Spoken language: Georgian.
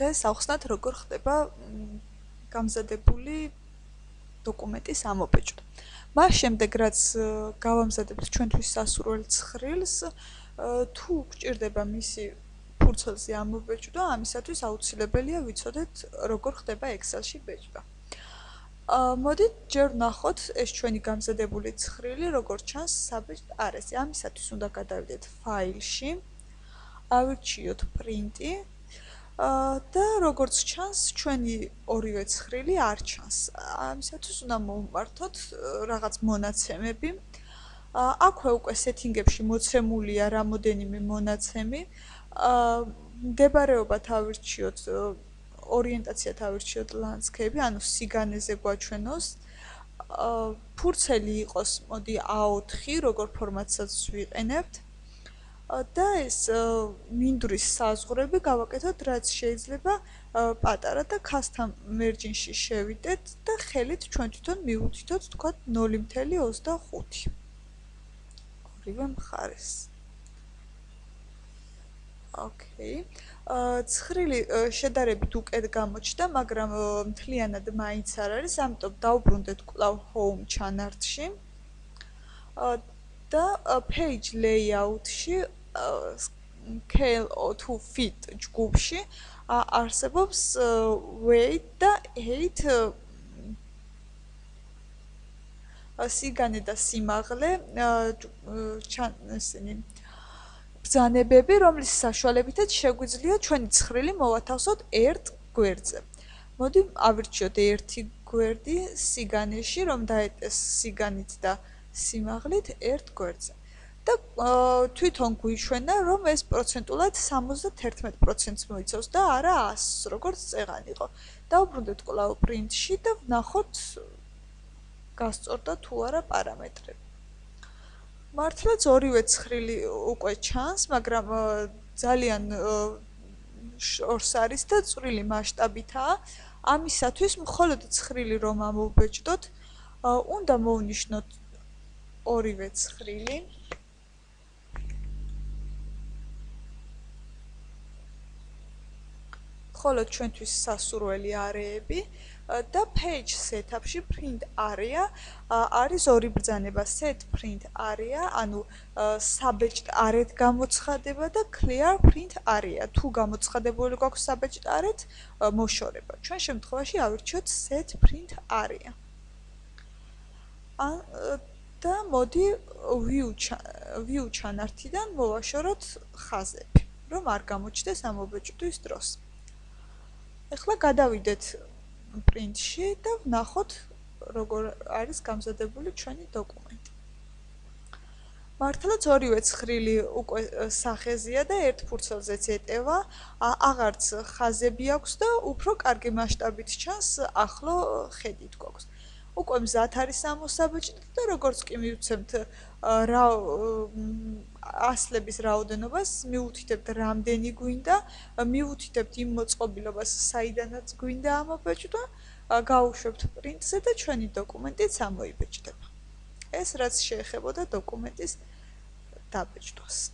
დღეს ავხსნათ როგორ ხდება გამზადებული დოკუმენტის ამობეჭდა. მას შემდეგ რაც გავამზადებთ ჩვენთვის სასურველ ცხრილს, თუ გჭირდება მისი ფურცელზე ამობეჭდა, ამისათვის აუცილებელია ვიცოდეთ როგორ ხდება Excel-ში ბეჭდა. მოდით ჯერ ვნახოთ ეს ჩვენი გამზადებული ცხრილი როგორც ჩანს საბეჭდ არეზე. ამისათვის უნდა გადავიდეთ ფაილში, ავირჩიოთ პრინტი და როგორც ჩანს ჩვენი ორივე ცხრილი არ ჩანს. ამისათვის უნდა მოვმართოთ რაღაც მონაცემები. აქვე უკვე სეტინგებში მოცემულია რამოდენიმე მონაცემი. მდებარეობა თავირჩიოთ ორიენტაცია თავირჩიოთ landscape, ანუ სიგანეზე გვაჩვენოს. ფურცელი იყოს, მოდი A4, როგორ ფორმატსაც ვიყენებთ. და ეს მინდვრის საზღვრები გავაკეთოთ, რაც შეიძლება პატარა და custom margin-ში შევიდეთ და ხელით ჩვენ თვითონ მივუთითოთ, თქვათ 0.25. ორივე მხარეს. ოკეი. ცხრილი შედარებით უკეთ გამოჩნდა, მაგრამ მთლიანად მაინც არ არის, ამიტომ დავუბრუნდეთ კვლავ home ჩანართში. და page layout-ში scale to fit ჯგუფში არსებობს weight და height სიგანე და სიმაღლე ბრძანებები, რომლის საშუალებითაც შეგვიძლია ჩვენი ცხრილი მოვათავსოთ ერთ გვერდზე. მოდი ავირჩიოთ ერთი გვერდი სიგანეში, რომ დაეტეს სიგანით და სიმაღლით ერთ გვერდზე. და თვითონ გვიჩვენა, რომ ეს პროცენტულად 71%-ს მოიცავს და არა 100-ს, როგორც წეღან იყო. დავუბრუნდეთ კვლავ პრინტში და ვნახოთ გასწორდა თუ არა პარამეტრები. მართლაც ორივე ცხრილი უკვე ჩანს, მაგრამ ძალიან შორს არის და წვრილი მასშტაბითაა. ამისათვის მხოლოდ ცხრილი რომ ამოვბეჭდოთ, უნდა მოვნიშნოთ ორივე ცხრილი. მხოლოდ ჩვენთვის სასურველი არეები და page setup-ში print area არის ორი ბრძანება set print area, ანუ საბეჭდ არეთ გამოცხადება და clear print area. თუ გამოცხადებული გვაქვს საბეჭდ არეთ, მოშორება. ჩვენ შემთხვევაში ავირჩიოთ set print area. და მოდი view ჩანართიდან მოვაშოროთ ხაზები, რომ არ გამოჩნდეს ამობეჭდვის დროს. ეხლა გადავიდეთ პრინტში და ვნახოთ როგორ არის გამზადებული ჩვენი დოკუმენტი. მართლაც ორივე ცხრილი უკვე სახეზეა და ერთ ფურცელზეც ეტევა, აღარც ხაზები აქვს და უფრო კარგი მასშტაბით ჩანს, ახლო ხედით გვაქვს. უკვე მზად არის ამოსაბეჭდად და როგორც კი მივცემთ ასლების რაოდენობას, მივუთითებთ რამდენი გვინდა, მივუთითებთ იმ მოწყობილობას, საიდანაც გვინდა ამობეჭდა, გავუშვებთ პრინტზე და ჩვენი დოკუმენტიც ამოიბეჭდება. ეს რაც შეეხებოდა დოკუმენტის დაბეჭდვას.